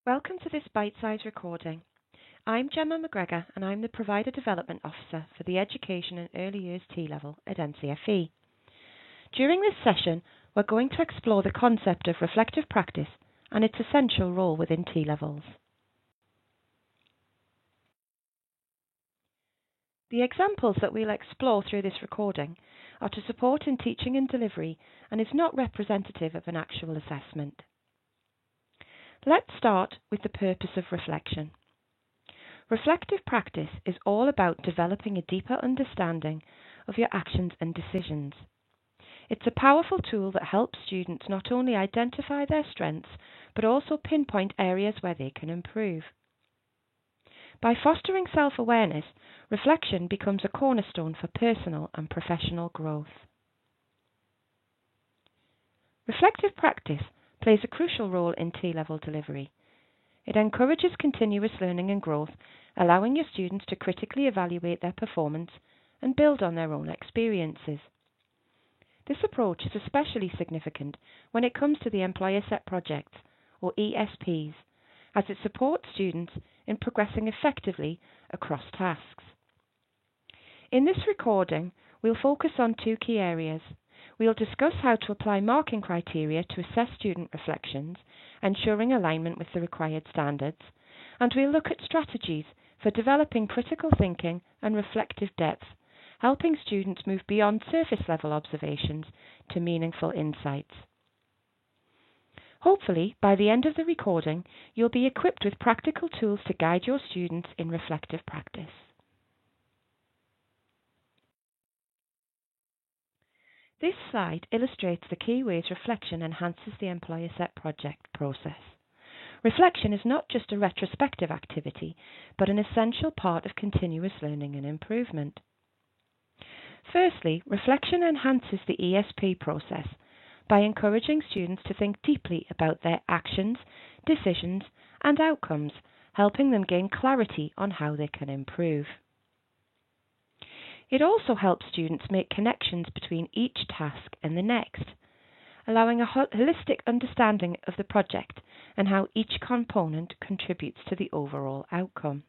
Welcome to this bite-sized recording. I'm Gemma McGregor and I'm the Provider Development Officer for the Education and Early Years T-Level at NCFE. During this session, we're going to explore the concept of reflective practice and its essential role within T-Levels. The examples that we'll explore through this recording are to support in teaching and delivery and is not representative of an actual assessment. Let's start with the purpose of reflection. Reflective practice is all about developing a deeper understanding of your actions and decisions. It's a powerful tool that helps students not only identify their strengths, but also pinpoint areas where they can improve. By fostering self-awareness, reflection becomes a cornerstone for personal and professional growth. Reflective practice plays a crucial role in T-level delivery. It encourages continuous learning and growth, allowing your students to critically evaluate their performance and build on their own experiences. This approach is especially significant when it comes to the Employer Set Projects, or ESPs, as it supports students in progressing effectively across tasks. In this recording, we'll focus on two key areas. We'll discuss how to apply marking criteria to assess student reflections, ensuring alignment with the required standards, and we'll look at strategies for developing critical thinking and reflective depth, helping students move beyond surface-level observations to meaningful insights. Hopefully, by the end of the recording, you'll be equipped with practical tools to guide your students in reflective practice. This slide illustrates the key ways reflection enhances the Employer Set Project process. Reflection is not just a retrospective activity, but an essential part of continuous learning and improvement. Firstly, reflection enhances the ESP process by encouraging students to think deeply about their actions, decisions, and outcomes, helping them gain clarity on how they can improve. It also helps students make connections between each task and the next, allowing a holistic understanding of the project and how each component contributes to the overall outcome.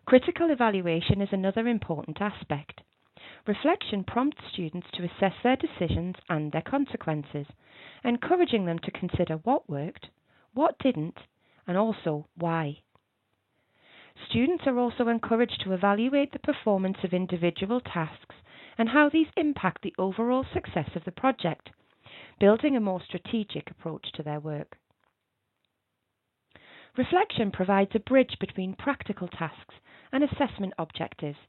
Critical evaluation is another important aspect. Reflection prompts students to assess their decisions and their consequences, encouraging them to consider what worked, what didn't, and also why. Students are also encouraged to evaluate the performance of individual tasks and how these impact the overall success of the project, building a more strategic approach to their work. Reflection provides a bridge between practical tasks and assessment objectives,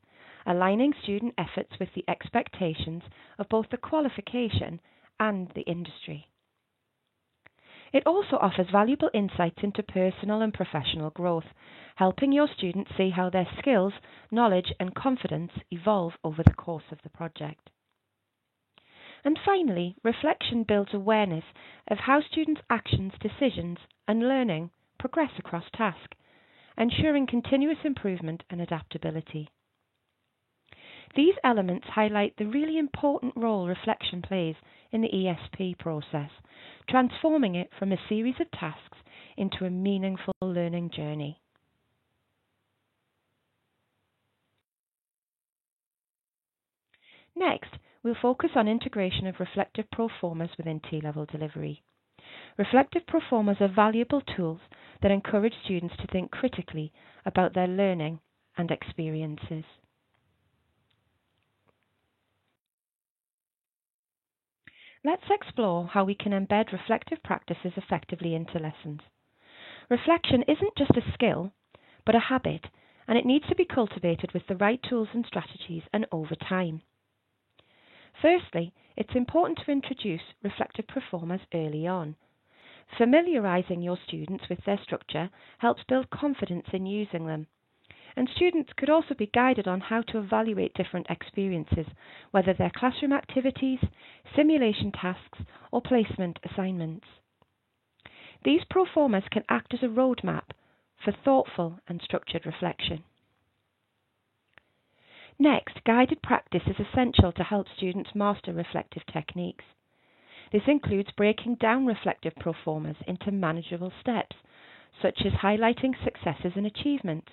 aligning student efforts with the expectations of both the qualification and the industry. It also offers valuable insights into personal and professional growth, helping your students see how their skills, knowledge, and confidence evolve over the course of the project. And finally, reflection builds awareness of how students' actions, decisions, and learning progress across tasks, ensuring continuous improvement and adaptability. These elements highlight the really important role reflection plays in the ESP process, transforming it from a series of tasks into a meaningful learning journey. Next, we'll focus on integration of reflective proformas within T-level delivery. Reflective proformas are valuable tools that encourage students to think critically about their learning and experiences. Let's explore how we can embed reflective practices effectively into lessons. Reflection isn't just a skill, but a habit, and it needs to be cultivated with the right tools and strategies and over time. Firstly, it's important to introduce reflective proformas early on. Familiarizing your students with their structure helps build confidence in using them. And students could also be guided on how to evaluate different experiences, whether they're classroom activities, simulation tasks, or placement assignments. These proformas can act as a roadmap for thoughtful and structured reflection. Next, guided practice is essential to help students master reflective techniques. This includes breaking down reflective proformas into manageable steps, such as highlighting successes and achievements,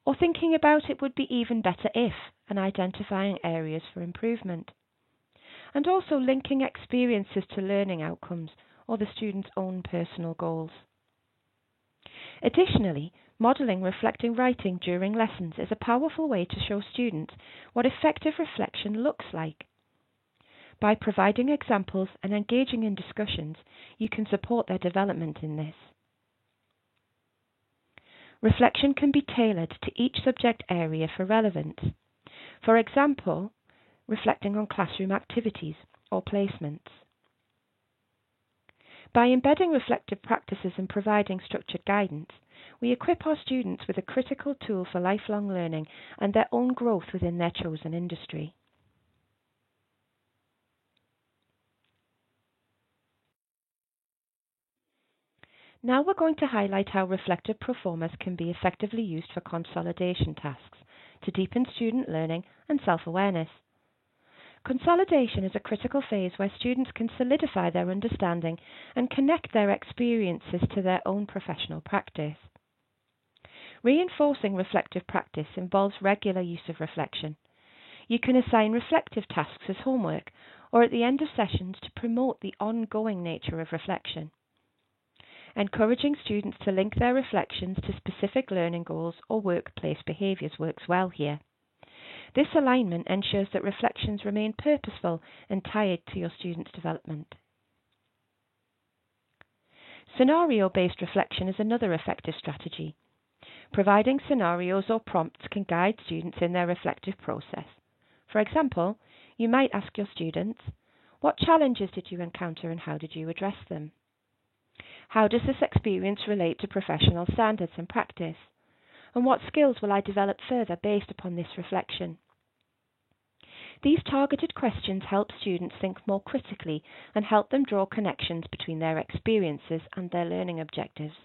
or thinking about it would be even better if, and identifying areas for improvement, and also linking experiences to learning outcomes or the student's own personal goals. Additionally, modelling reflecting writing during lessons is a powerful way to show students what effective reflection looks like. By providing examples and engaging in discussions, you can support their development in this. Reflection can be tailored to each subject area for relevance. For example, reflecting on classroom activities or placements. By embedding reflective practices and providing structured guidance, we equip our students with a critical tool for lifelong learning and their own growth within their chosen industry. Now we're going to highlight how reflective proformas can be effectively used for consolidation tasks to deepen student learning and self-awareness. Consolidation is a critical phase where students can solidify their understanding and connect their experiences to their own professional practice. Reinforcing reflective practice involves regular use of reflection. You can assign reflective tasks as homework or at the end of sessions to promote the ongoing nature of reflection. Encouraging students to link their reflections to specific learning goals or workplace behaviours works well here. This alignment ensures that reflections remain purposeful and tied to your students' development. Scenario-based reflection is another effective strategy. Providing scenarios or prompts can guide students in their reflective process. For example, you might ask your students, what challenges did you encounter and how did you address them? How does this experience relate to professional standards and practice? And what skills will I develop further based upon this reflection? These targeted questions help students think more critically and help them draw connections between their experiences and their learning objectives.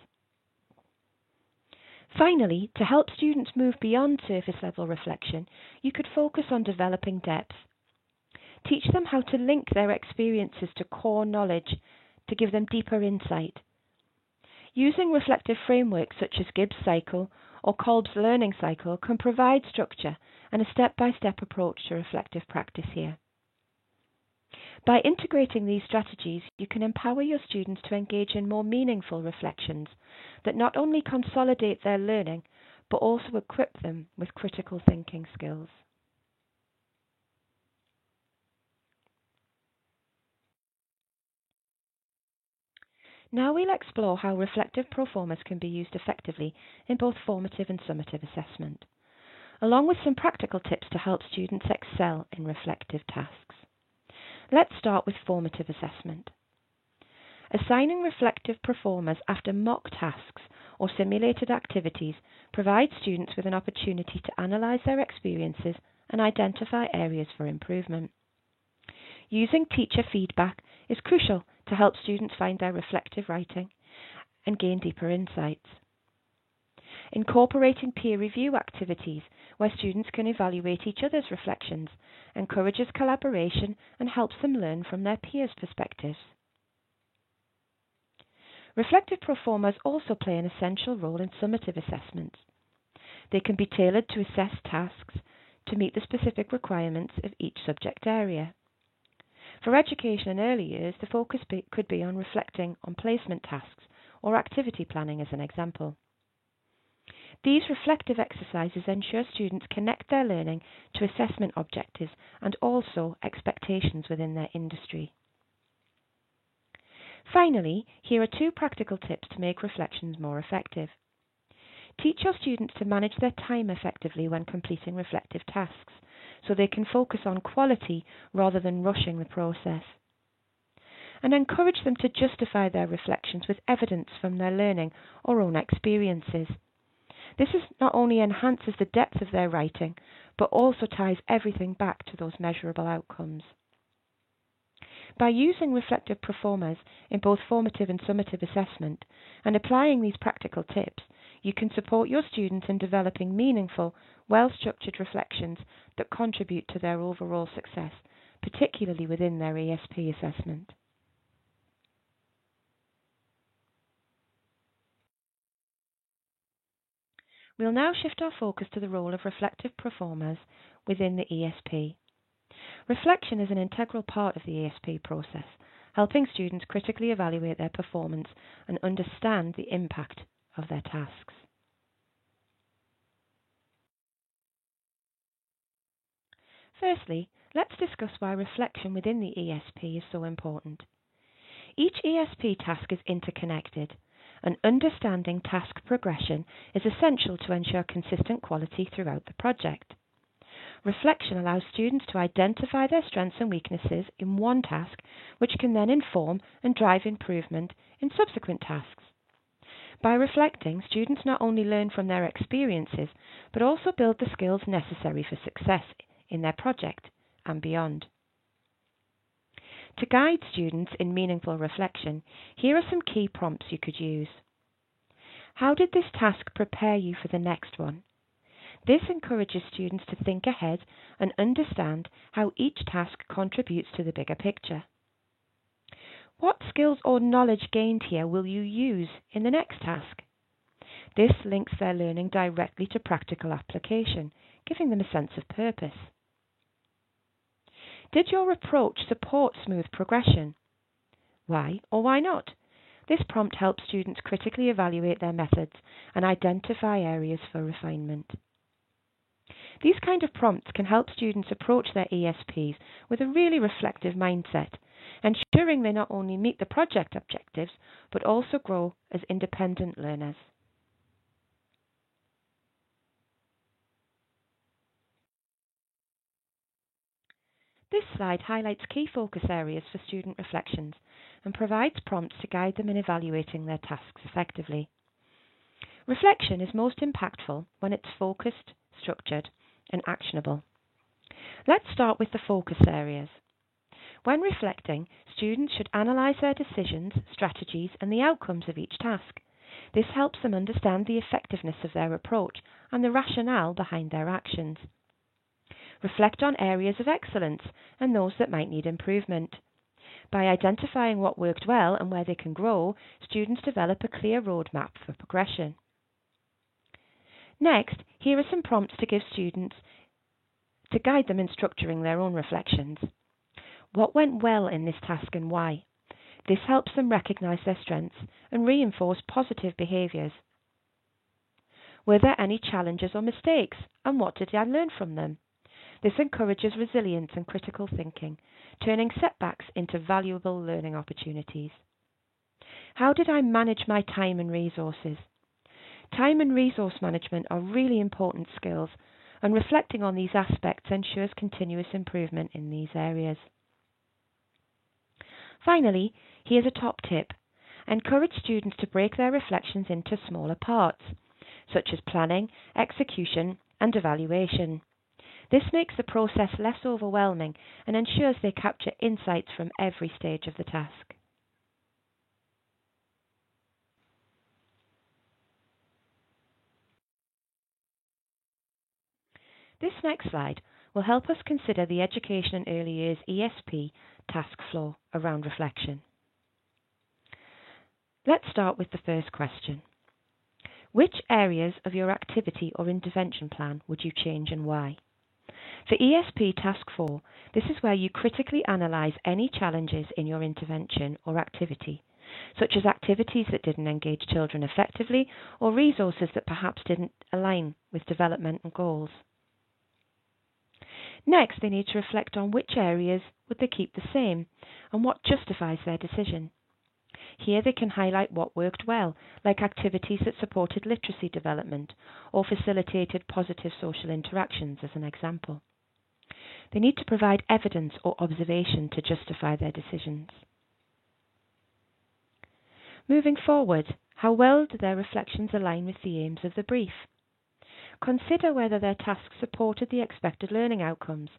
Finally, to help students move beyond surface-level reflection, you could focus on developing depth. Teach them how to link their experiences to core knowledge to give them deeper insight. Using reflective frameworks such as Gibbs Cycle or Kolb's Learning Cycle can provide structure and a step-by-step approach to reflective practice here. By integrating these strategies, you can empower your students to engage in more meaningful reflections that not only consolidate their learning, but also equip them with critical thinking skills. Now we'll explore how reflective proformas can be used effectively in both formative and summative assessment, along with some practical tips to help students excel in reflective tasks. Let's start with formative assessment. Assigning reflective proformas after mock tasks or simulated activities provides students with an opportunity to analyse their experiences and identify areas for improvement. Using teacher feedback is crucial to help students find their reflective writing and gain deeper insights. Incorporating peer review activities where students can evaluate each other's reflections encourages collaboration and helps them learn from their peers' perspectives. Reflective proformas also play an essential role in summative assessments. They can be tailored to assess tasks to meet the specific requirements of each subject area. For education and early years, the focus could be on reflecting on placement tasks or activity planning as an example. These reflective exercises ensure students connect their learning to assessment objectives and also expectations within their industry. Finally, here are 2 practical tips to make reflections more effective. Teach your students to manage their time effectively when completing reflective tasks, so they can focus on quality rather than rushing the process. And encourage them to justify their reflections with evidence from their learning or own experiences. This not only enhances the depth of their writing, but also ties everything back to those measurable outcomes. By using reflective proformas in both formative and summative assessment and applying these practical tips, you can support your students in developing meaningful, well-structured reflections that contribute to their overall success particularly within their ESP assessment. We'll now shift our focus to the role of reflective performers within the ESP. Reflection is an integral part of the ESP process, helping students critically evaluate their performance and understand the impact of their tasks. Firstly, let's discuss why reflection within the ESP is so important. Each ESP task is interconnected, and understanding task progression is essential to ensure consistent quality throughout the project. Reflection allows students to identify their strengths and weaknesses in one task, which can then inform and drive improvement in subsequent tasks. By reflecting, students not only learn from their experiences, but also build the skills necessary for success in their project and beyond. To guide students in meaningful reflection, here are some key prompts you could use. How did this task prepare you for the next one? This encourages students to think ahead and understand how each task contributes to the bigger picture. What skills or knowledge gained here will you use in the next task? This links their learning directly to practical application, giving them a sense of purpose. Did your approach support smooth progression? Why or why not? This prompt helps students critically evaluate their methods and identify areas for refinement. These kind of prompts can help students approach their ESPs with a really reflective mindset, ensuring they not only meet the project objectives, but also grow as independent learners. This slide highlights key focus areas for student reflections and provides prompts to guide them in evaluating their tasks effectively. Reflection is most impactful when it's focused, structured, and actionable. Let's start with the focus areas. When reflecting, students should analyse their decisions, strategies, and the outcomes of each task. This helps them understand the effectiveness of their approach and the rationale behind their actions. Reflect on areas of excellence and those that might need improvement. By identifying what worked well and where they can grow, students develop a clear roadmap for progression. Next, here are some prompts to give students to guide them in structuring their own reflections. What went well in this task and why? This helps them recognise their strengths and reinforce positive behaviours. Were there any challenges or mistakes, and what did I learn from them? This encourages resilience and critical thinking, turning setbacks into valuable learning opportunities. How did I manage my time and resources? Time and resource management are really important skills, and reflecting on these aspects ensures continuous improvement in these areas. Finally, here's a top tip. Encourage students to break their reflections into smaller parts, such as planning, execution, and evaluation. This makes the process less overwhelming and ensures they capture insights from every stage of the task. This next slide will help us consider the Education and Early Years ESP task flow around reflection. Let's start with the first question. Which areas of your activity or intervention plan would you change and why? For ESP Task 4, this is where you critically analyse any challenges in your intervention or activity, such as activities that didn't engage children effectively or resources that perhaps didn't align with developmental goals. Next, they need to reflect on which areas would they keep the same and what justifies their decision. Here they can highlight what worked well, like activities that supported literacy development or facilitated positive social interactions as an example. They need to provide evidence or observation to justify their decisions. Moving forward, how well do their reflections align with the aims of the brief? Consider whether their tasks supported the expected learning outcomes,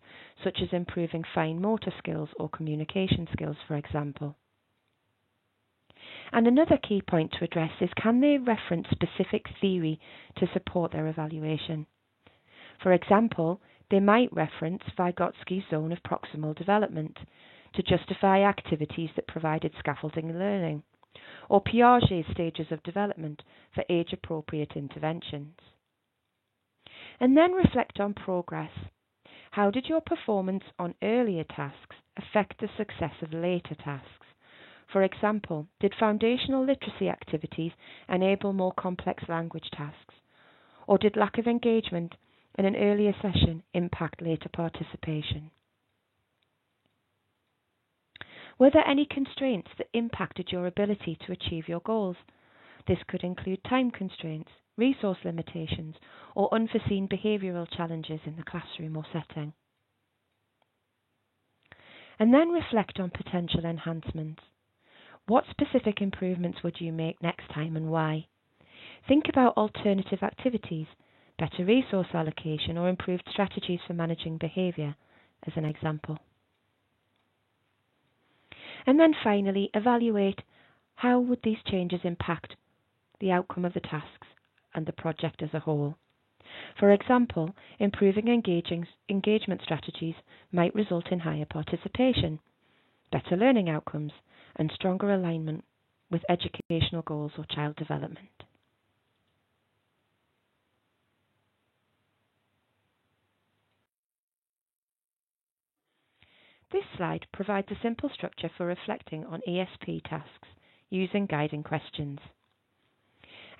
such as improving fine motor skills or communication skills, for example. And another key point to address is, can they reference specific theory to support their evaluation? For example, They might reference Vygotsky's zone of proximal development to justify activities that provided scaffolding learning, or Piaget's stages of development for age-appropriate interventions. And then reflect on progress. How did your performance on earlier tasks affect the success of later tasks? For example, did foundational literacy activities enable more complex language tasks? Or did lack of engagement in an earlier session impact later participation? Were there any constraints that impacted your ability to achieve your goals? This could include time constraints, resource limitations, or unforeseen behavioural challenges in the classroom or setting. And then reflect on potential enhancements. What specific improvements would you make next time and why? Think about alternative activities, better resource allocation, or improved strategies for managing behaviour as an example. And then finally, evaluate how would these changes impact the outcome of the tasks and the project as a whole. For example, improving engagement strategies might result in higher participation, better learning outcomes, and stronger alignment with educational goals or child development. This slide provides a simple structure for reflecting on ESP tasks using guiding questions.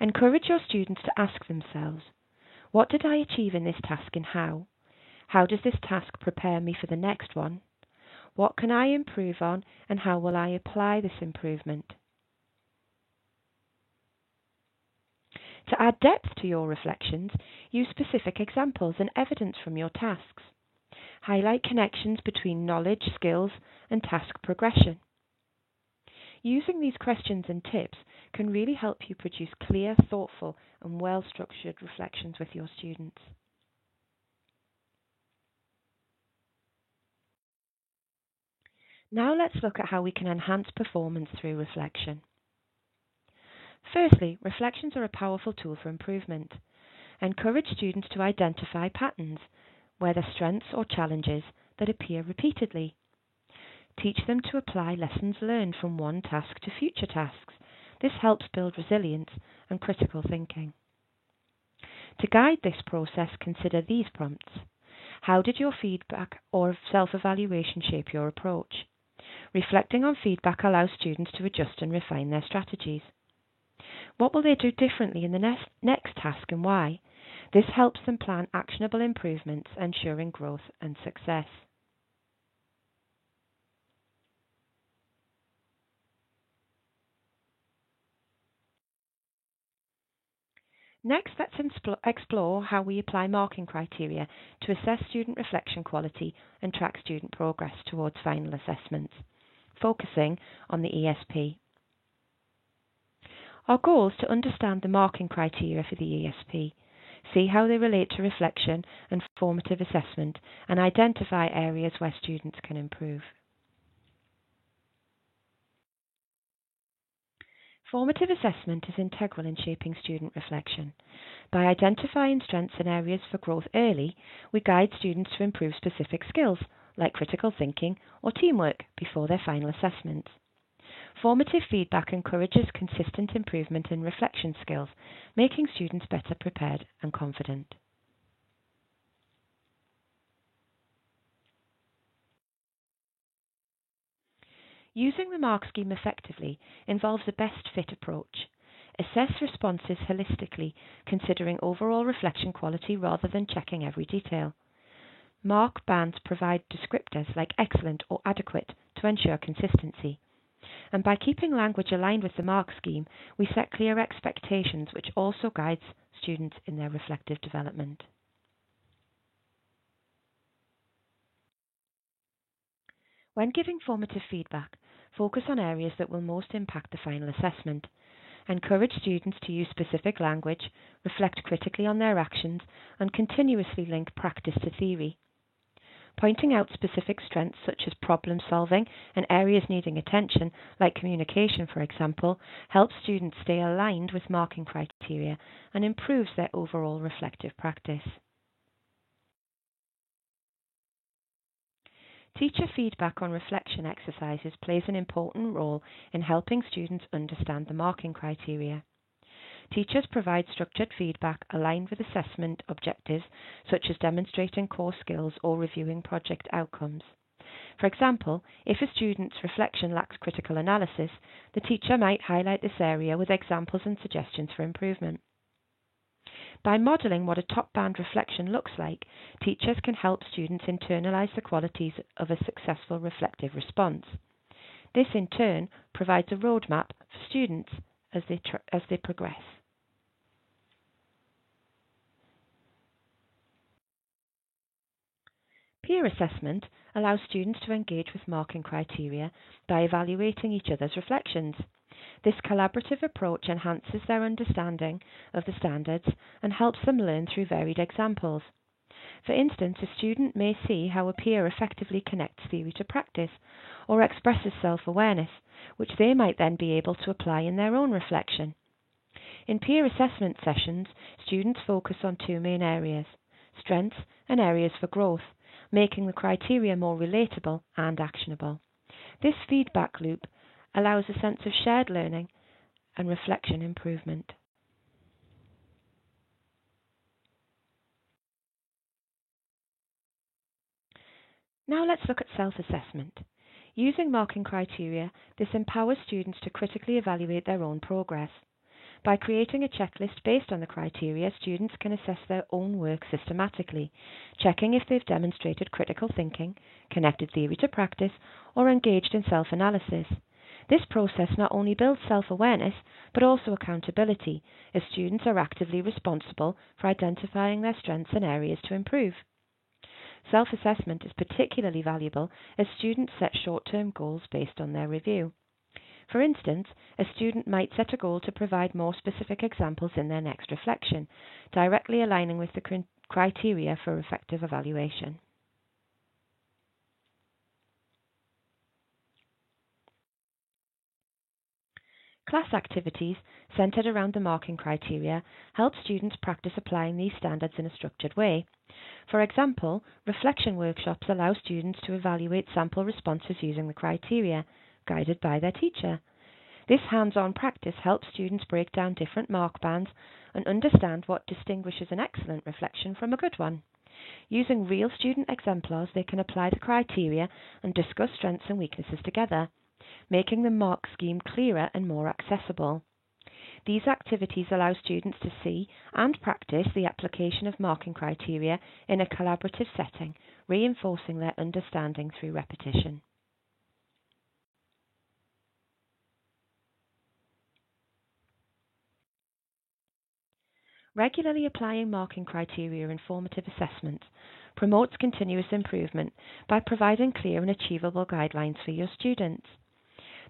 Encourage your students to ask themselves, what did I achieve in this task and how? How does this task prepare me for the next one? What can I improve on and how will I apply this improvement? To add depth to your reflections, use specific examples and evidence from your tasks. Highlight connections between knowledge, skills, and task progression. Using these questions and tips can really help you produce clear, thoughtful, and well-structured reflections with your students. Now let's look at how we can enhance performance through reflection. Firstly, reflections are a powerful tool for improvement. Encourage students to identify patterns, whether strengths or challenges, that appear repeatedly. Teach them to apply lessons learned from one task to future tasks. This helps build resilience and critical thinking. To guide this process, consider these prompts. How did your feedback or self-evaluation shape your approach? Reflecting on feedback allows students to adjust and refine their strategies. What will they do differently in the next task and why? This helps them plan actionable improvements, ensuring growth and success. Next, let's explore how we apply marking criteria to assess student reflection quality and track student progress towards final assessments, focusing on the ESP. Our goal is to understand the marking criteria for the ESP, see how they relate to reflection and formative assessment, and identify areas where students can improve. Formative assessment is integral in shaping student reflection. By identifying strengths and areas for growth early, we guide students to improve specific skills, like critical thinking or teamwork, before their final assessments. Formative feedback encourages consistent improvement in reflection skills, making students better prepared and confident. Using the mark scheme effectively involves a best fit approach. Assess responses holistically, considering overall reflection quality rather than checking every detail. Mark bands provide descriptors like excellent or adequate to ensure consistency. And by keeping language aligned with the mark scheme, we set clear expectations, which also guides students in their reflective development. When giving formative feedback, focus on areas that will most impact the final assessment. Encourage students to use specific language, reflect critically on their actions, and continuously link practice to theory. Pointing out specific strengths such as problem solving and areas needing attention, like communication for example, helps students stay aligned with marking criteria and improves their overall reflective practice. Teacher feedback on reflection exercises plays an important role in helping students understand the marking criteria. Teachers provide structured feedback aligned with assessment objectives such as demonstrating core skills or reviewing project outcomes. For example, if a student's reflection lacks critical analysis, the teacher might highlight this area with examples and suggestions for improvement. By modelling what a top band reflection looks like, teachers can help students internalise the qualities of a successful reflective response. This in turn provides a roadmap for students as they progress. Peer assessment allows students to engage with marking criteria by evaluating each other's reflections. This collaborative approach enhances their understanding of the standards and helps them learn through varied examples. For instance, a student may see how a peer effectively connects theory to practice or expresses self-awareness, which they might then be able to apply in their own reflection. In peer assessment sessions, students focus on two main areas: strengths and areas for growth, making the criteria more relatable and actionable. This feedback loop allows a sense of shared learning and reflection improvement. Now let's look at self-assessment. Using marking criteria, this empowers students to critically evaluate their own progress. By creating a checklist based on the criteria, students can assess their own work systematically, checking if they've demonstrated critical thinking, connected theory to practice, or engaged in self-analysis. This process not only builds self-awareness, but also accountability, as students are actively responsible for identifying their strengths and areas to improve. Self-assessment is particularly valuable as students set short-term goals based on their review. For instance, a student might set a goal to provide more specific examples in their next reflection, directly aligning with the criteria for effective evaluation. Class activities centered around the marking criteria help students practice applying these standards in a structured way. For example, reflection workshops allow students to evaluate sample responses using the criteria, guided by their teacher. This hands-on practice helps students break down different mark bands and understand what distinguishes an excellent reflection from a good one. Using real student exemplars, they can apply the criteria and discuss strengths and weaknesses together, making the mark scheme clearer and more accessible. These activities allow students to see and practice the application of marking criteria in a collaborative setting, reinforcing their understanding through repetition. Regularly applying marking criteria in formative assessments promotes continuous improvement by providing clear and achievable guidelines for your students.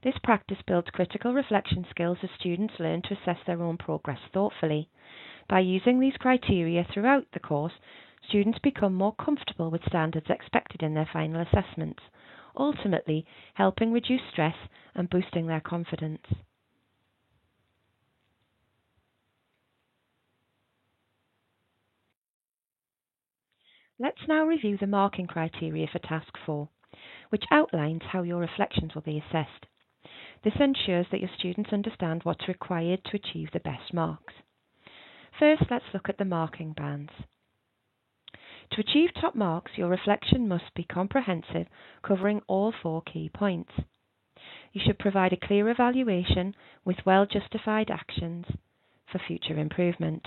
This practice builds critical reflection skills as students learn to assess their own progress thoughtfully. By using these criteria throughout the course, students become more comfortable with standards expected in their final assessments, ultimately helping reduce stress and boosting their confidence. Let's now review the marking criteria for Task 4, which outlines how your reflections will be assessed. This ensures that your students understand what's required to achieve the best marks. First, let's look at the marking bands. To achieve top marks, your reflection must be comprehensive, covering all 4 key points. You should provide a clear evaluation with well-justified actions for future improvement.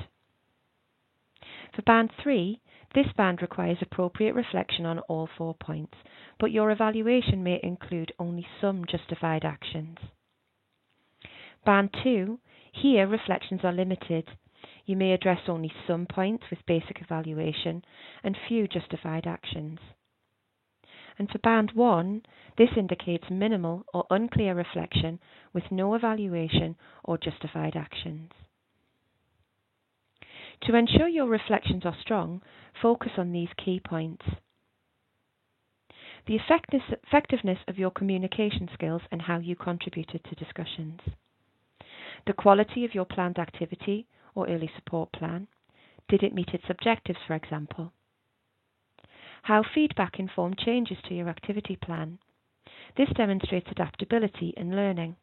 For Band 3, this band requires appropriate reflection on all 4 points, but your evaluation may include only some justified actions. Band 2, here reflections are limited. You may address only some points with basic evaluation and few justified actions. And for Band 1, this indicates minimal or unclear reflection with no evaluation or justified actions. To ensure your reflections are strong, focus on these key points: the effectiveness of your communication skills and how you contributed to discussions, the quality of your planned activity or early support plan. Did it meet its objectives, for example? how feedback informed changes to your activity plan. This demonstrates adaptability in learning.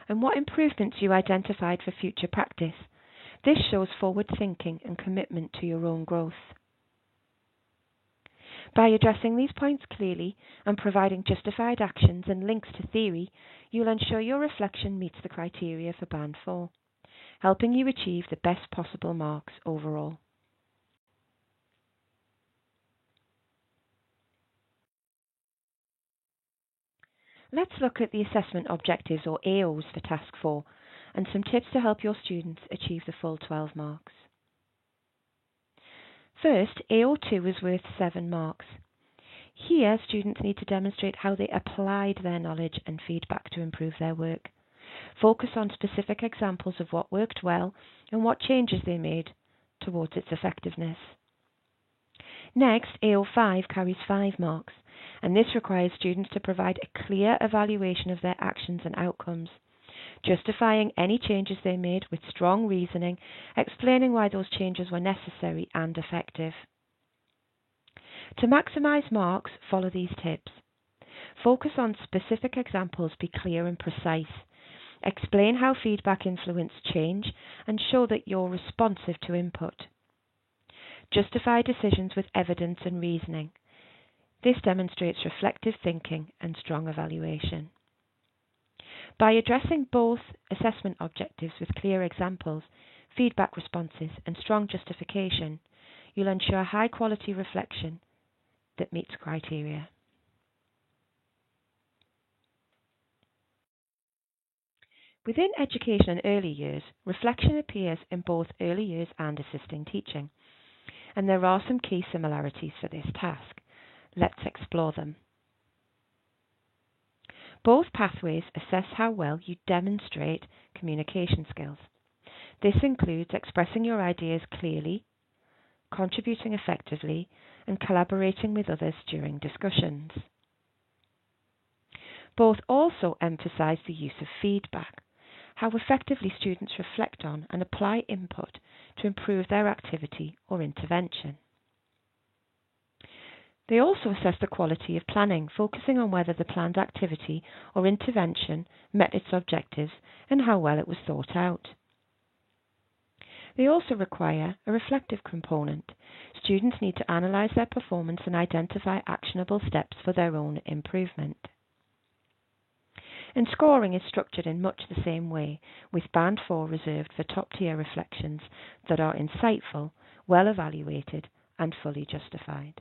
And what improvements you identified for future practice. This shows forward thinking and commitment to your own growth. By addressing these points clearly and providing justified actions and links to theory, you'll ensure your reflection meets the criteria for Band 4, helping you achieve the best possible marks overall. Let's look at the assessment objectives, or AOs, for Task 4 and some tips to help your students achieve the full 12 marks. First, AO2 is worth 7 marks. Here, students need to demonstrate how they applied their knowledge and feedback to improve their work. Focus on specific examples of what worked well and what changes they made towards its effectiveness. Next, AO5 carries 5 marks, and this requires students to provide a clear evaluation of their actions and outcomes, justifying any changes they made with strong reasoning, explaining why those changes were necessary and effective. To maximize marks, follow these tips. Focus on specific examples, be clear and precise. Explain how feedback influenced change and show that you're responsive to input. Justify decisions with evidence and reasoning. This demonstrates reflective thinking and strong evaluation. By addressing both assessment objectives with clear examples, feedback responses, and strong justification, you'll ensure high-quality reflection that meets criteria. Within education and early years, reflection appears in both early years and assisting teaching, and there are some key similarities for this task. Let's explore them. Both pathways assess how well you demonstrate communication skills. This includes expressing your ideas clearly, contributing effectively, and collaborating with others during discussions. Both also emphasize the use of feedback, how effectively students reflect on and apply input to improve their activity or intervention. They also assess the quality of planning, focusing on whether the planned activity or intervention met its objectives and how well it was thought out. They also require a reflective component. Students need to analyse their performance and identify actionable steps for their own improvement. And scoring is structured in much the same way, with Band 4 reserved for top-tier reflections that are insightful, well evaluated, and fully justified.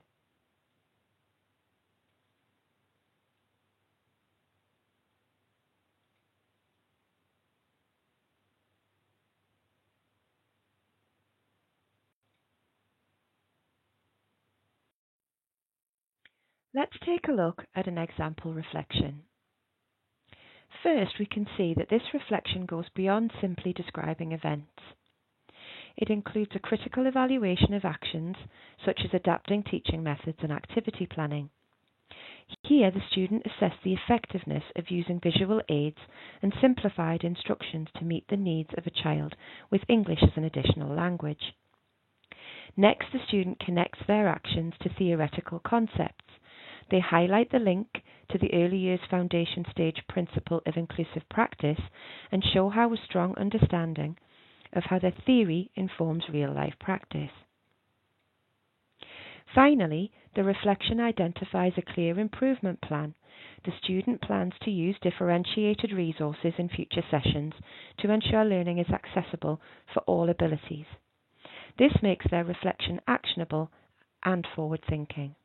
Let's take a look at an example reflection. First, we can see that this reflection goes beyond simply describing events. It includes a critical evaluation of actions, such as adapting teaching methods and activity planning. Here, the student assessed the effectiveness of using visual aids and simplified instructions to meet the needs of a child with English as an additional language. Next, the student connects their actions to theoretical concepts. They highlight the link to the early years foundation stage principle of inclusive practice and show how a strong understanding of how their theory informs real-life practice. Finally, the reflection identifies a clear improvement plan. The student plans to use differentiated resources in future sessions to ensure learning is accessible for all abilities. This makes their reflection actionable and forward-thinking.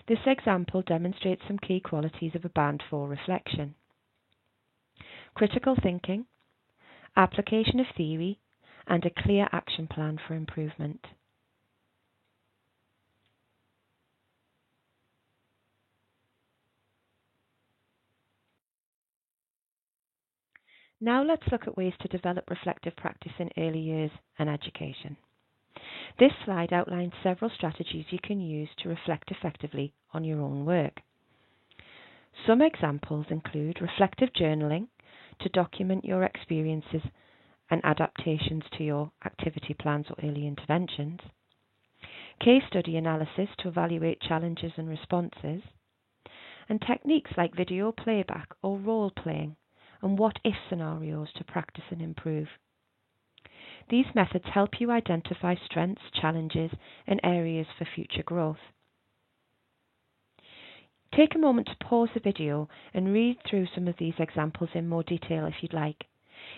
This example demonstrates some key qualities of a Band 4 reflection: critical thinking, application of theory, and a clear action plan for improvement. Now let's look at ways to develop reflective practice in early years and education. This slide outlines several strategies you can use to reflect effectively on your own work. Some examples include reflective journaling to document your experiences and adaptations to your activity plans or early interventions, case study analysis to evaluate challenges and responses, and techniques like video playback or role playing and what-if scenarios to practice and improve. These methods help you identify strengths, challenges, and areas for future growth. Take a moment to pause the video and read through some of these examples in more detail if you'd like.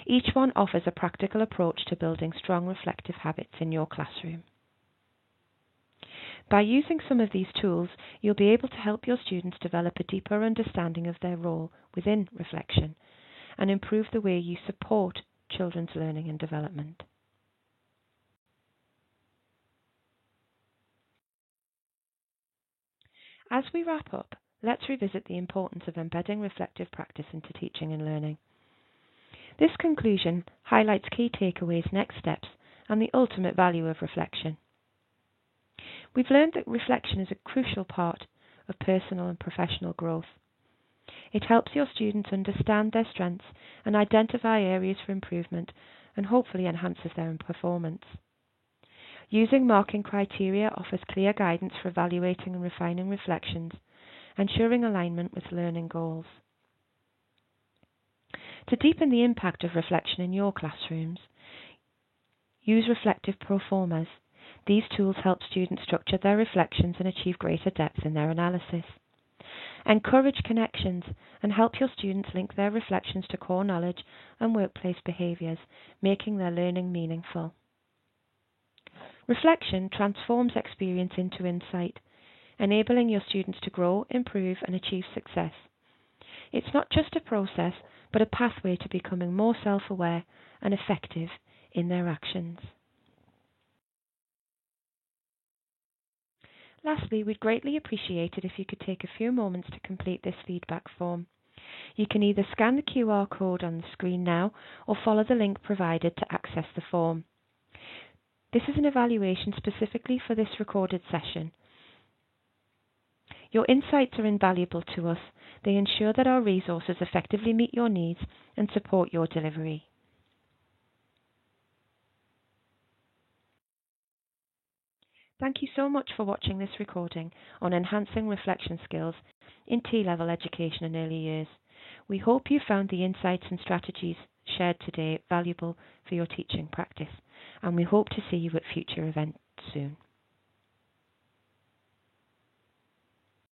Each one offers a practical approach to building strong reflective habits in your classroom. By using some of these tools, you'll be able to help your students develop a deeper understanding of their role within reflection and improve the way you support children's learning and development. As we wrap up, let's revisit the importance of embedding reflective practice into teaching and learning. This conclusion highlights key takeaways, next steps, and the ultimate value of reflection. We've learned that reflection is a crucial part of personal and professional growth. It helps your students understand their strengths and identify areas for improvement, and hopefully enhances their performance. Using marking criteria offers clear guidance for evaluating and refining reflections, ensuring alignment with learning goals. To deepen the impact of reflection in your classrooms, use reflective proformas. These tools help students structure their reflections and achieve greater depth in their analysis. Encourage connections and help your students link their reflections to core knowledge and workplace behaviours, making their learning meaningful. Reflection transforms experience into insight, enabling your students to grow, improve, and achieve success. It's not just a process, but a pathway to becoming more self-aware and effective in their actions. Lastly, we'd greatly appreciate it if you could take a few moments to complete this feedback form. You can either scan the QR code on the screen now or follow the link provided to access the form. This is an evaluation specifically for this recorded session. Your insights are invaluable to us. They ensure that our resources effectively meet your needs and support your delivery. Thank you so much for watching this recording on enhancing reflection skills in T-level education in early years. We hope you found the insights and strategies shared today valuable for your teaching practice, and we hope to see you at future events soon.